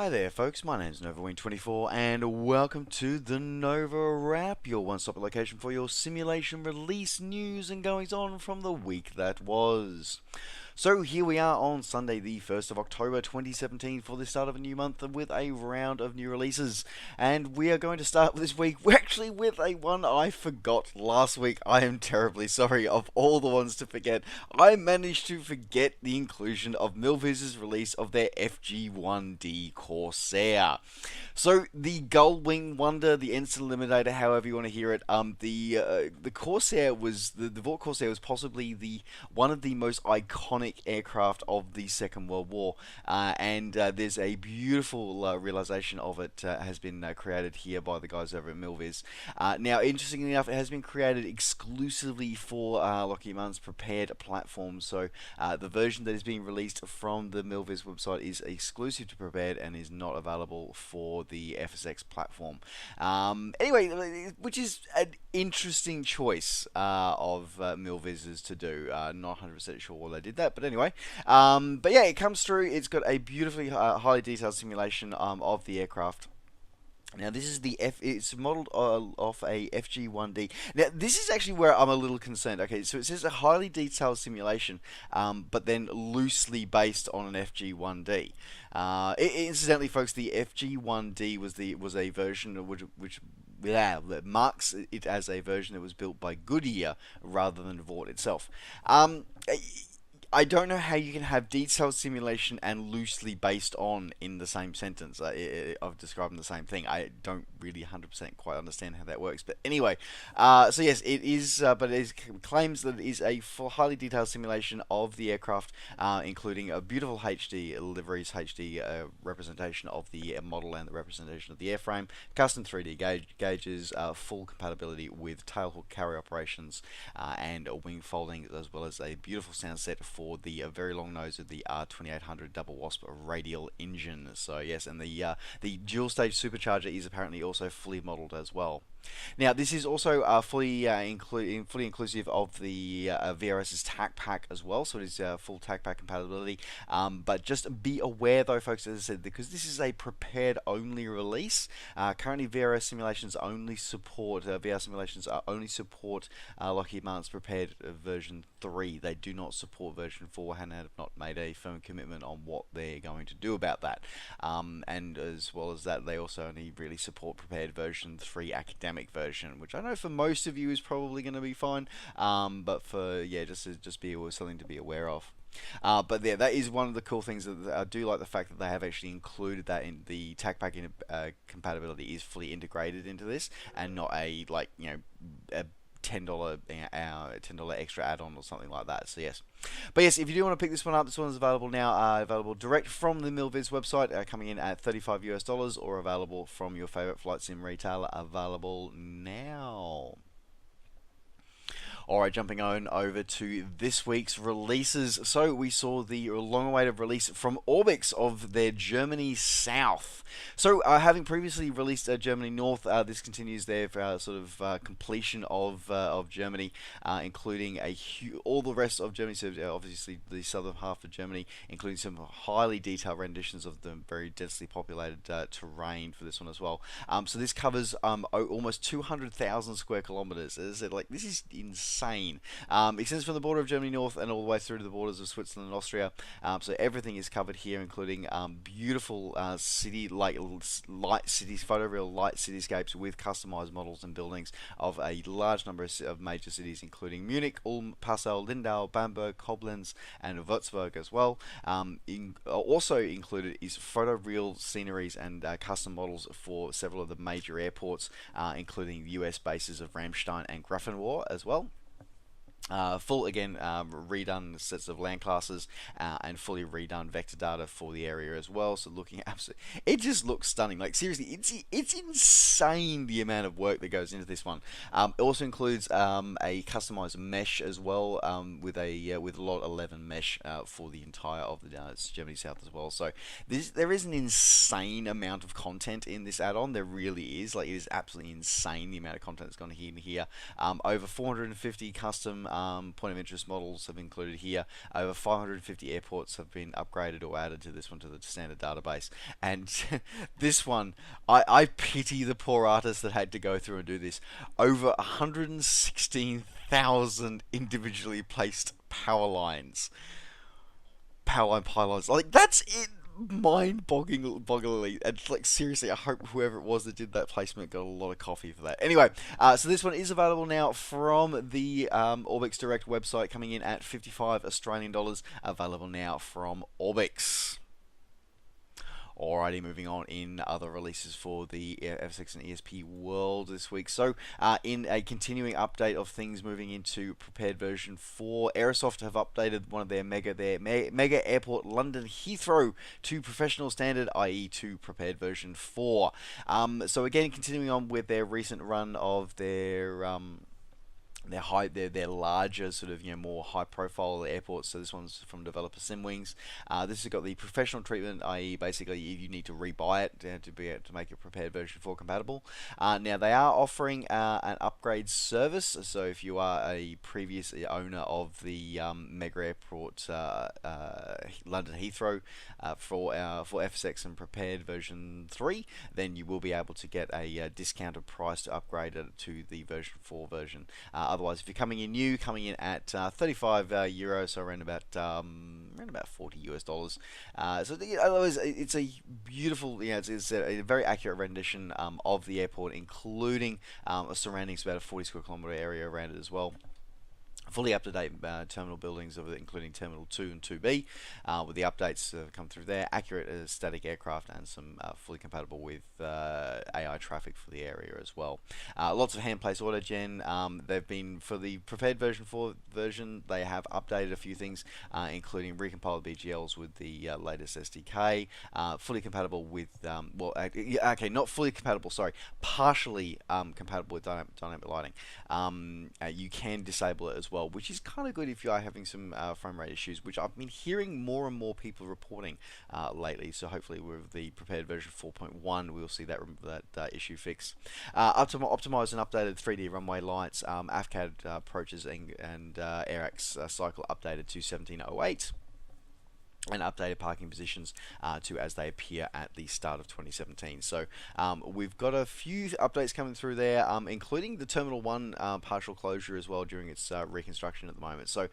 Hi there folks, my name's NovaWrap24 and welcome to the NovaWrap, your one-stop location for your simulation release news and goings on from the week that was. So here we are on Sunday the 1st of October 2017 for the start of a new month with a round of new releases. And we are going to start this week actually with a one I forgot last week. I am terribly sorry. Of all the ones to forget, I managed to forget the inclusion of Milviz's release of their FG1D Corsair. So the Gullwing Wonder, the Instant Eliminator, however you want to hear it, the Corsair was the Vought Corsair was possibly the one of the most iconic aircraft of the Second World War, and there's a beautiful realization of it has been created here by the guys over at Milviz. Now, interestingly enough, it has been created exclusively for Lockheed Martin's prepared platform. So the version that is being released from the Milviz website is exclusive to prepared and is not available for the FSX platform. Anyway, which is an interesting choice of Milviz's to do. Not 100% sure why they did that, but anyway. But yeah, it comes through. It's got a beautifully highly detailed simulation of the aircraft. Now this is it's modeled off a FG1D. Now this is actually where I'm a little concerned. Okay, so it says a highly detailed simulation, but then loosely based on an FG1D. Incidentally, folks, the FG1D was a version which that marks it as a version that was built by Goodyear rather than Vought itself. I don't know how you can have detailed simulation and loosely based on in the same sentence. I've described the same thing. I don't really 100% quite understand how that works. But anyway, so yes, it is. But it claims that it is a full, highly detailed simulation of the aircraft, including a beautiful HD liveries, HD representation of the model and the representation of the airframe, custom 3D gauges, full compatibility with tailhook carry operations, and wing folding, as well as a beautiful sound set for the very long nose of the R2800 double wasp radial engine. So yes, and the dual stage supercharger is apparently also fully modeled as well. Now this is also fully inclusive of the VRS's TAC pack as well, so it is full TAC pack compatibility. But just be aware though, folks, as I said, because this is a prepared only release. Currently, VR simulations only support Lockheed Martin's prepared version 3. They do not support version 4 and have not made a firm commitment on what they're going to do about that. And as well as that, they also only really support prepared version 3 academic version, which I know for most of you is probably going to be fine, but for just be something to be aware of. But yeah, that is one of the cool things that I do like, the fact that they have actually included that in the TAC pack compatibility is fully integrated into this, and not a a $10 extra add-on or something like that. So yes, but yes, if you do want to pick this one up, this one is available now, available direct from the Milviz website, coming in at $35 US, or available from your favorite flight sim retailer, available now. Alright, jumping on over to this week's releases. So we saw the long-awaited release from Orbx of their Germany South. So having previously released Germany North, this continues their completion of Germany, including all the rest of Germany. So obviously the southern half of Germany, including some highly detailed renditions of the very densely populated terrain for this one as well. So this covers almost 200,000 square kilometers. As I said, this is insane. Extends from the border of Germany North and all the way through to the borders of Switzerland and Austria. So everything is covered here, including beautiful light cities, photoreal light cityscapes with customized models and buildings of a large number of major cities, including Munich, Ulm, Passau, Lindau, Bamberg, Koblenz, and Würzburg as well. Also included is photoreal sceneries and custom models for several of the major airports, including US bases of Ramstein and Grafenwohr as well. Full again redone sets of land classes, and fully redone vector data for the area as well. So looking absolutely, it just looks stunning. Like seriously, it's insane the amount of work that goes into this one. It also includes a customized mesh as well, with lot 11 mesh for the entire of the Germany South as well. So there is an insane amount of content in this add-on. There really is. It is absolutely insane the amount of content that's going to be in here. Over 450 custom point of interest models have been included here. Over 550 airports have been upgraded or added to this one, to the standard database. And this one, I pity the poor artists that had to go through and do this. Over 116,000 individually placed power line pylons. Like, that's it. Mind-bogglingly, and like, seriously, I hope whoever it was that did that placement got a lot of coffee for that. Anyway, so this one is available now from the Orbx Direct website, coming in at 55 Australian dollars. Available now from Orbx. Alrighty, moving on in other releases for the FSX and ESP world this week. So, in a continuing update of things moving into prepared version 4, Aerosoft have updated one of their mega airport, London Heathrow, to professional standard, i.e. to prepared version 4. So again, continuing on with their recent run of their larger, sort of, more high profile airports. So this one's from developer Simwings. This has got the professional treatment, i.e. basically you need to rebuy it to be able to make it prepared version 4 compatible. Now they are offering an upgrade service. So if you are a previous owner of the mega airport London Heathrow for FSX and prepared version 3, then you will be able to get a discounted price to upgrade it to the version 4 version. Otherwise, if you're coming in at 35 euros, so around about $40 US. So otherwise, it's a beautiful, it's a very accurate rendition of the airport, including surroundings, about a 40 square kilometre area around it as well. Fully up-to-date terminal buildings, including Terminal 2 and 2B, with the updates that have come through there. Accurate static aircraft, and some fully compatible with AI traffic for the area as well. Lots of hand-placed auto-gen. They've been, for the prepared version 4 version, they have updated a few things, including recompiled BGLs with the latest SDK. Fully compatible with, not fully compatible, sorry, partially compatible with dynamic lighting. You can disable it as well, which is kind of good if you are having some frame rate issues, which I've been hearing more and more people reporting lately. So hopefully with the prepared version 4.1, we'll see that issue fixed. Optimized and updated 3D runway lights, AFCAD approaches, and AirX cycle updated to 1708. And updated parking positions to as they appear at the start of 2017. So we've got a few updates coming through there, including the Terminal 1 partial closure as well during its reconstruction at the moment. So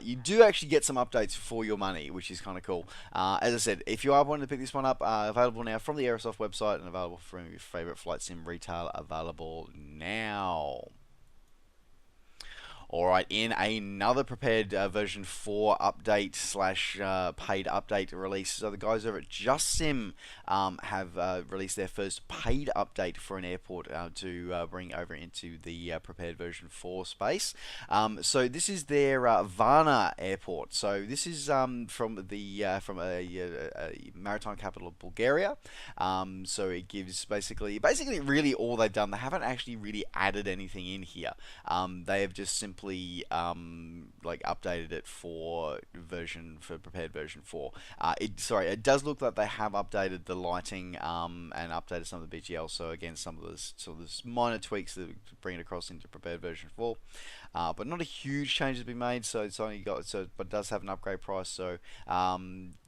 you do actually get some updates for your money, which is kind of cool. As I said, if you are wanting to pick this one up, available now from the Aerosoft website and available from your favorite flight sim retailer, available now. Alright, in another prepared version 4 update / paid update release, so the guys over at JustSim have released their first paid update for an airport to bring over into the prepared version 4 space. So this is their Varna airport. So this is from a maritime capital of Bulgaria. So it gives basically really all they've done. They haven't actually really added anything in here. They have just simply updated it for prepared version 4. It does look like they have updated the lighting and updated some of the BGL. So again, some of those minor tweaks that bring it across into prepared version 4. But not a huge change has been made, so it's only but it does have an upgrade price. So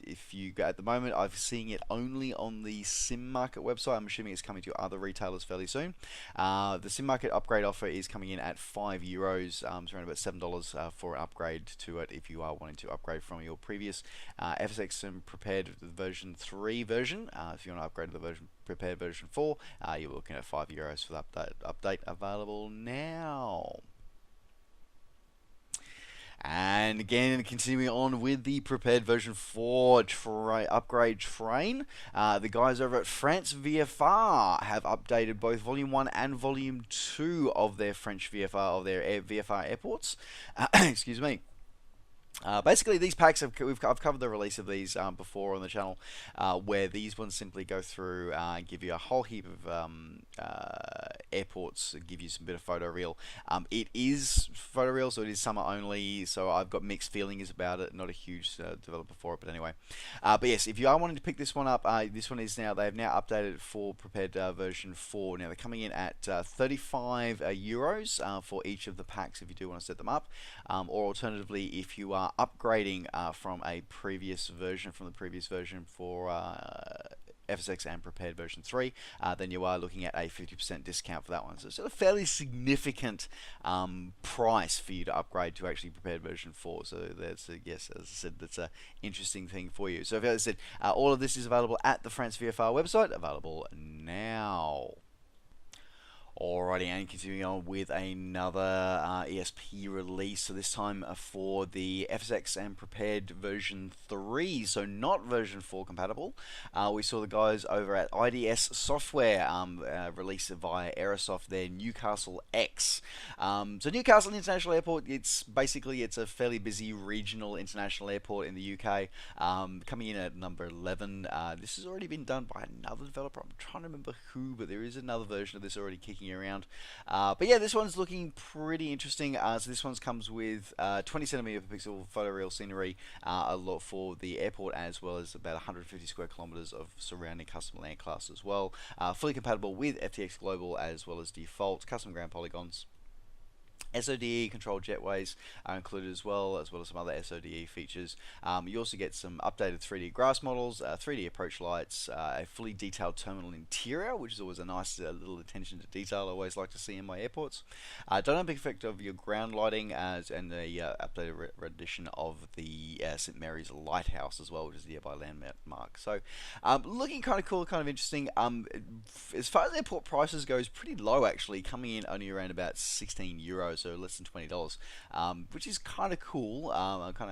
if you go at the moment, I'm seeing it only on the Sim Market website. I'm assuming it's coming to other retailers fairly soon. The Sim Market upgrade offer is coming in at €5, so around about $7 for an upgrade to it if you are wanting to upgrade from your previous FSX Sim prepared version 3 version. If you want to upgrade to the prepared version 4, you're looking at €5 for that update, available now. And again, continuing on with the prepared version 4 upgrade train, the guys over at France VFR have updated both Volume 1 and Volume 2 of their French VFR, of their VFR airports. Excuse me. Basically, these packs I've covered the release of these before on the channel, where these ones simply go through and give you a whole heap of airports, give you some bit of photo reel. It is photo reel, so it is summer only. So I've got mixed feelings about it. Not a huge developer for it, but anyway. But yes, if you are wanting to pick this one up, this one is they've now updated it for prepared version 4. Now they're coming in at 35 euros for each of the packs if you do want to set them up, or alternatively if you are upgrading from a previous version, from the previous version for FSX and prepared version 3, then you are looking at a 50% discount for that one. So it's a fairly significant price for you to upgrade to actually prepared version 4. So that's, yes, as I said, that's an interesting thing for you. So as I said, all of this is available at the France VFR website, available now. Alrighty, and continuing on with another ESP release, so this time for the FSX and prepared version 3, so not version 4 compatible. We saw the guys over at IDS Software release it via Aerosoft their Newcastle X. So Newcastle International Airport, it's a fairly busy regional international airport in the UK, coming in at number 11. This has already been done by another developer. I'm trying to remember who, but there is another version of this already kicking around. But yeah, this one's looking pretty interesting. So this one comes with 20cm per pixel photo real scenery, a lot for the airport, as well as about 150 square kilometers of surrounding custom land class as well. Fully compatible with FTX Global as well as default custom ground polygons. SODE controlled jetways are included as well as some other SODE features. You also get some updated 3D grass models, 3D approach lights, a fully detailed terminal interior, which is always a nice little attention to detail I always like to see in my airports. Dynamic effect of your ground lighting, and the updated rendition of the St Mary's Lighthouse as well, which is the nearby landmark. So looking kind of cool, kind of interesting. As far as airport prices goes, pretty low actually, coming in only around about €16. So less than $20, which is kind of cool. Kind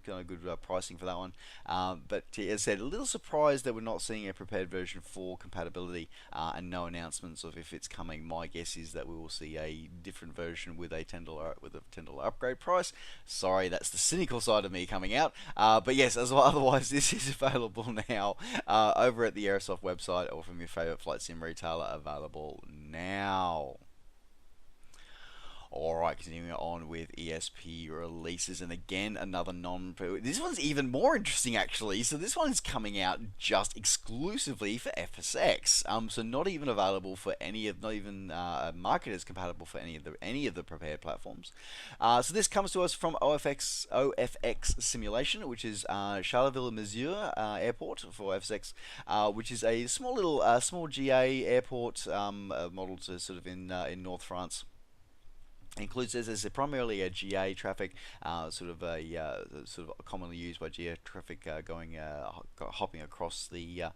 of good pricing for that one. But as I said, a little surprised that we're not seeing a prepared version 4 compatibility and no announcements of if it's coming. My guess is that we will see a different version with a $10 upgrade price. Sorry, that's the cynical side of me coming out. But yes, otherwise this is available now over at the Aerosoft website or from your favorite flight sim retailer. Available now. Alright, continuing on with ESP releases, and again, another this one's even more interesting actually. So this one's coming out just exclusively for FSX. So not even available for not even marketed as compatible for any of the prepared platforms. So this comes to us from OFX Simulation, which is Charleville-Mézières Airport for FSX, which is a small GA airport modeled to sort of in North France. Includes as primarily a GA traffic, sort of commonly used by GA traffic hopping across the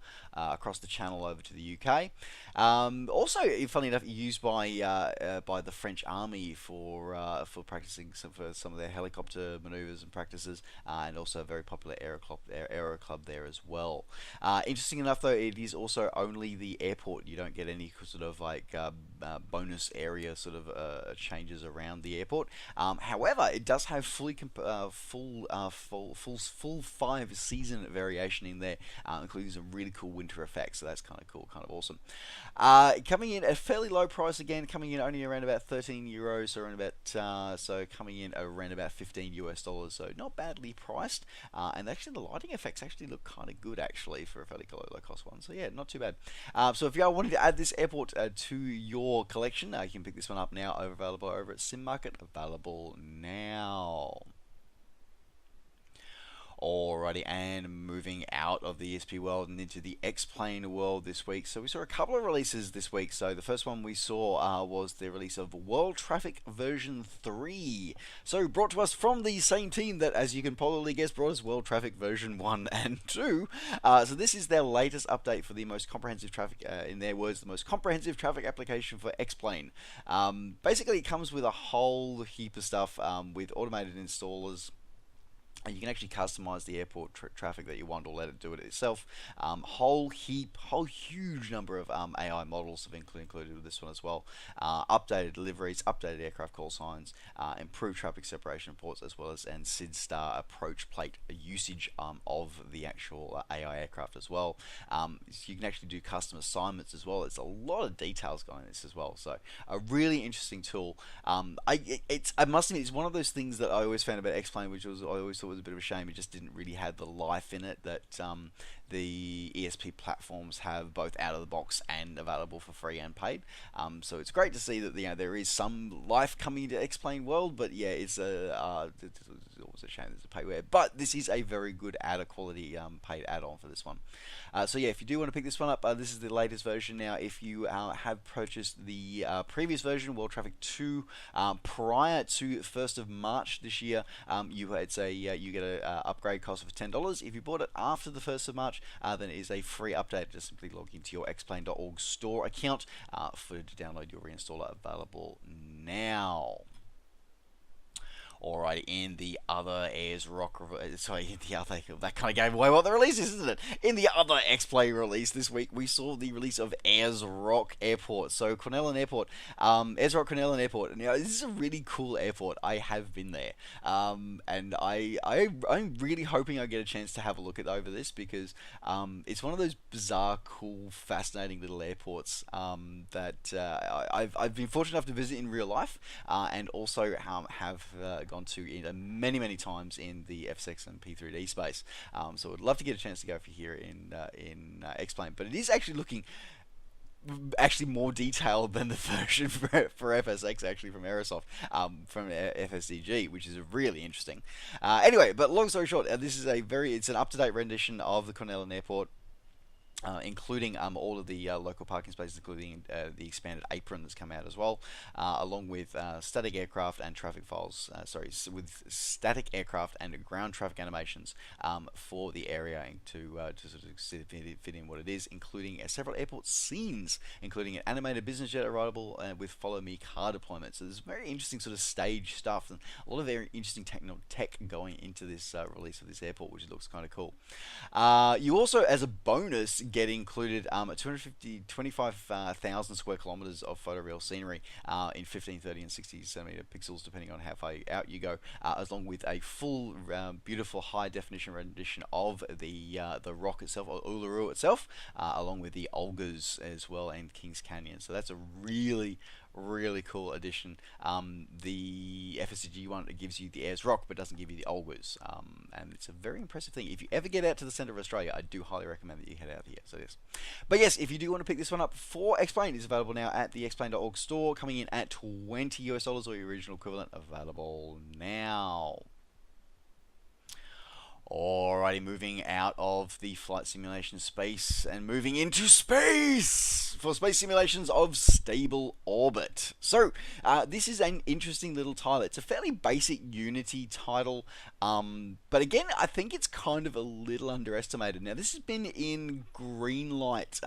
channel over to the UK. Also, funny enough, used by the French Army for practicing some of their helicopter maneuvers and practices, and also a very popular aero club there as well. Interesting enough, though, it is also only the airport. You don't get any sort of like bonus area sort of changes around the airport. However, it does have full 5-season variation in there, including some really cool winter effects. So that's kind of cool, kind of awesome. Coming in at a fairly low price again, coming in only around about €13, so coming in around about $15. So not badly priced, and actually the lighting effects actually look kind of good actually for a fairly low cost one. So yeah, not too bad. So if you are wanting to add this airport to your collection, you can pick this one up now. Available over at Sim Market, available now. Alrighty, and moving out of the ESP world and into the X-Plane world this week. So we saw a couple of releases this week. So the first one we saw was the release of World Traffic version 3. So brought to us from the same team that, as you can probably guess, brought us World Traffic version 1 and 2. So this is their latest update for the most comprehensive traffic, in their words, the most comprehensive traffic application for X-Plane. Basically, it comes with a whole heap of stuff with automated installers, You can actually customize the airport traffic that you want, or let it do it itself. Whole huge number of AI models have been included with this one as well. Updated deliveries, updated aircraft call signs, improved traffic separation reports, as well as and SID star approach plate usage of the actual AI aircraft as well. So you can actually do custom assignments as well. There's a lot of details going in this as well. So a really interesting tool. I must admit, it's one of those things that I always found about X-Plane, which I always thought was a bit of a shame. It just didn't really have the life in it that the ESP platforms have, both out of the box and available for free and paid. So it's great to see that there is some life coming into X-Plane world, but yeah, it's always a shame there's a payware. But this is a very good quality paid add-on for this one. So yeah, if you do want to pick this one up, this is the latest version now. If you have purchased the previous version, World Traffic 2, prior to 1st of March this year, you get a upgrade cost of $10. If you bought it after the 1st of March, then it is a free update. Just simply log into your xplane.org store account to download your reinstaller, available now. Alright, in the other Ayers Rock, that kind of gave away what the release is, isn't it? In the other X-Plane release this week, we saw the release of Ayers Rock Airport. So, Cornellon Airport, Ayers Rock Cornellon Airport. Now, this is a really cool airport. I have been there, and I'm really hoping I get a chance to have a look over this, because it's one of those bizarre, cool, fascinating little airports that I've been fortunate enough to visit in real life, and also have gone to many times in the FSX and P3D space. So I'd love to get a chance to go for here in X-Plane. But it is actually looking more detailed than the version for FSX, actually, from Aerosoft, from FSDG, which is really interesting. Anyway, but long story short, this is it's an up-to-date rendition of the Cornellon Airport. Including all of the local parking spaces, including the expanded apron that's come out as well, along with static aircraft and traffic files. With static aircraft and ground traffic animations for the area, to sort of fit in what it is, including several airport scenes, including an animated business jet arrival with follow me car deployment. So there's very interesting sort of stage stuff, and a lot of very interesting tech going into this release of this airport, which looks kind of cool. You also, as a bonus, get included 25,000 square kilometers of photoreal scenery in 15, 30, and 60 centimeter pixels, depending on how far out you go, along with a full, beautiful, high definition rendition of the rock itself, or Uluru itself, along with the Olgas as well, and Kings Canyon. So that's a really cool addition. The FSCG one, it gives you the Ayers Rock, but doesn't give you the Olgas, and it's a very impressive thing. If you ever get out to the centre of Australia, I do highly recommend that you head out here. So yes, but yes, if you do want to pick this one up for X-Plane, it's available now at the xplane.org store, coming in at $20 US, or your original equivalent, available now. Alrighty, moving out of the flight simulation space and moving into space for space simulations of stable orbit. So, this is an interesting little title. It's a fairly basic Unity title, but again, I think it's kind of a little underestimated. Now, this has been in Greenlight,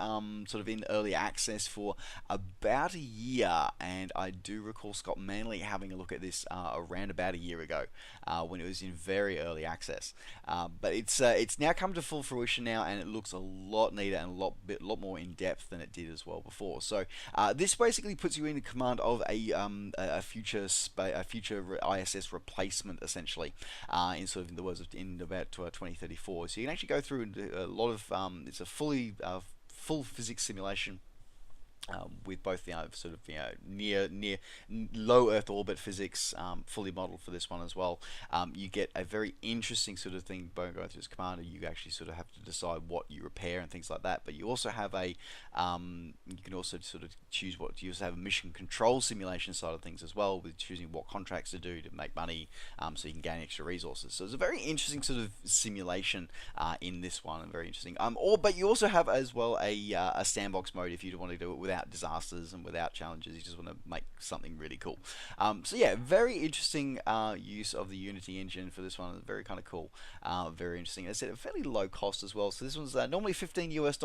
sort of in early access for about a year, and I do recall Scott Manley having a look at this around about a year ago, when it was in very early access. But it's now come to full fruition now, and it looks a lot neater and a lot more in depth than it did as well before. So this basically puts you in command of a future ISS replacement, essentially, in sort of in the words of about 2034. So you can actually go through a lot of it's a full physics simulation. With both sort of near low Earth orbit physics fully modeled for this one as well. You get a very interesting sort of thing going through this commander. You actually sort of have to decide what you repair and things like that. But you also have you can also sort of choose what you also have a mission control simulation side of things as well, with choosing what contracts to do to make money, so you can gain extra resources. So it's a very interesting sort of simulation in this one, and very interesting. But you also have as well a sandbox mode if you want to do it without without disasters and without challenges. You just want to make something really cool. So yeah, very interesting use of the Unity engine for this one. Very kind of cool. Very interesting. As I said, fairly low cost as well. So this one's normally $15 US,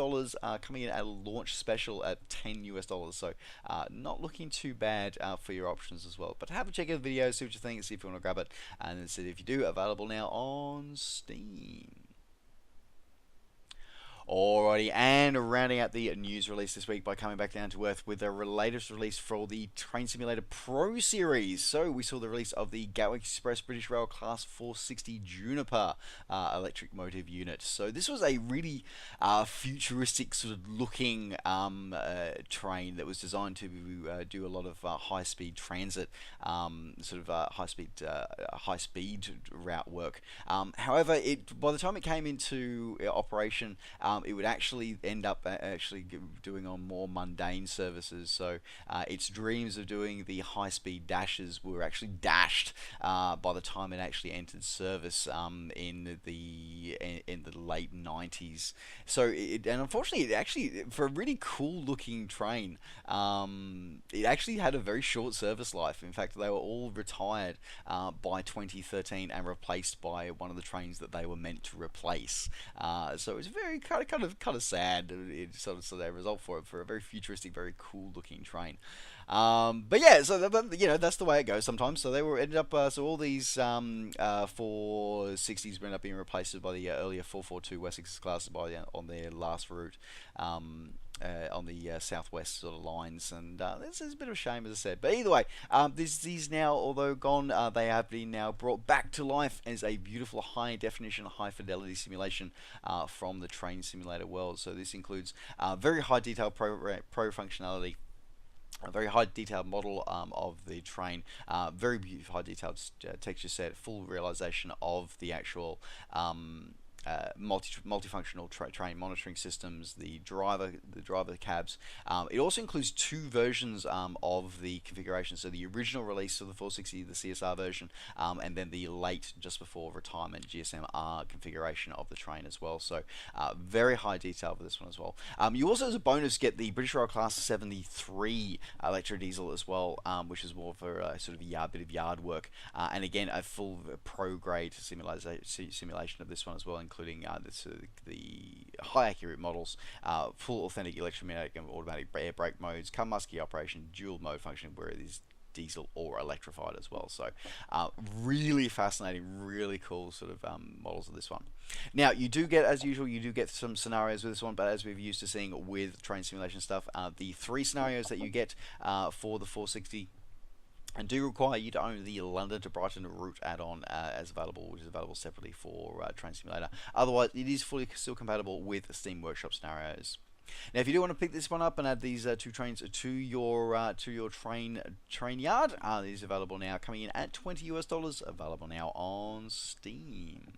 coming in at a launch special at $10 US. So not looking too bad for your options as well. But have a check out the video, see what you think, see if you want to grab it. And then see if you do, available now on Steam. Alrighty, and rounding out the news release this week by coming back down to earth with the latest release for the Train Simulator Pro series. So we saw the release of the Gatwick Express British Rail Class 460 Juniper electric motive unit. So this was a really futuristic sort of looking train that was designed to do a lot of high-speed transit, high-speed route work. However, by the time it came into operation, it would actually end up doing on more mundane services. So its dreams of doing the high-speed dashes were actually dashed by the time it actually entered service in the late 90s. So and unfortunately, it actually, for a really cool-looking train, it actually had a very short service life. In fact, they were all retired by 2013 and replaced by one of the trains that they were meant to replace. So it was very kind of sad. It sort of a result for a very futuristic, very cool looking train. But yeah, so that's the way it goes sometimes. So they ended up so all these 460s ended up being replaced by the earlier 442 Wessex classes on their last route. On the southwest sort of lines, and this is a bit of a shame, as I said. But either way, these now, although gone, they have been now brought back to life as a beautiful high definition, high fidelity simulation from the train simulator world. So this includes very high detail pro functionality, a very high detailed model of the train, very high detailed texture set, full realization of the actual multifunctional train monitoring systems, the driver cabs. It also includes two versions of the configuration. So the original release of the 460, the CSR version, and then the late, just before retirement, GSM-R configuration of the train as well. So very high detail for this one as well. You also, as a bonus, get the British Rail Class 73 electro diesel as well, which is more for sort of a bit of yard work. And again, a full pro grade simulation of this one as well, including the high accurate models, full authentic electromagnetic and automatic air brake modes, car musky operation, dual mode function where it is diesel or electrified as well. So really fascinating, really cool sort of models of this one. Now you do get, as usual, you do get some scenarios with this one, but as we've used to seeing with train simulation stuff, the 3 scenarios that you get for the 460 and do require you to own the London to Brighton route add-on as available, which is available separately for Train Simulator. Otherwise, it is fully still compatible with Steam Workshop scenarios. Now, if you do want to pick this one up and add these 2 trains to your train yard, it is available now, coming in at $20 US, available now on Steam.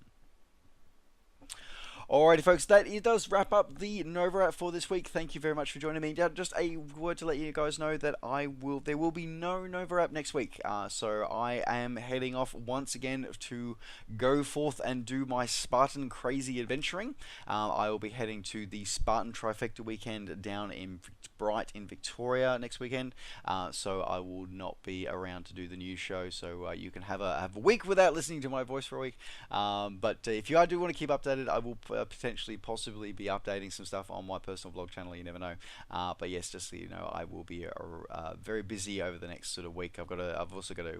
Alrighty, folks, that it does wrap up the NovaWrap for this week. Thank you very much for joining me. Just a word to let you guys know that there will be no NovaWrap next week. So I am heading off once again to go forth and do my Spartan crazy adventuring. I will be heading to the Spartan Trifecta weekend down in Bright in Victoria next weekend. So I will not be around to do the news show. So you can have a week without listening to my voice for a week. But if you do want to keep updated, I will possibly be updating some stuff on my personal vlog channel. You never know. But yes, just so you know, I will be very busy over the next sort of week. I've also got to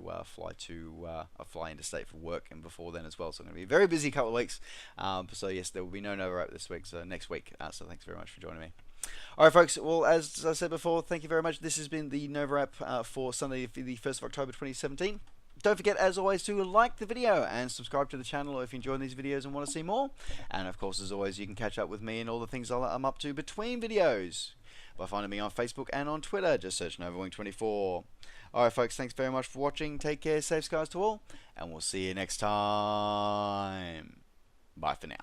fly interstate for work, and before then as well. So I'm going to be a very busy couple of weeks. So yes, there will be no NovaWrap this week. So next week. So thanks very much for joining me. Alright, folks, well, as I said before, thank you very much. This has been the NovaWrap for Sunday, the 1st of October 2017. Don't forget, as always, to like the video and subscribe to the channel if you enjoy these videos and want to see more. And of course, as always, you can catch up with me and all the things I'm up to between videos by finding me on Facebook and on Twitter. Just search NovaWing24. Alright, folks, thanks very much for watching. Take care, safe skies to all, and we'll see you next time. Bye for now.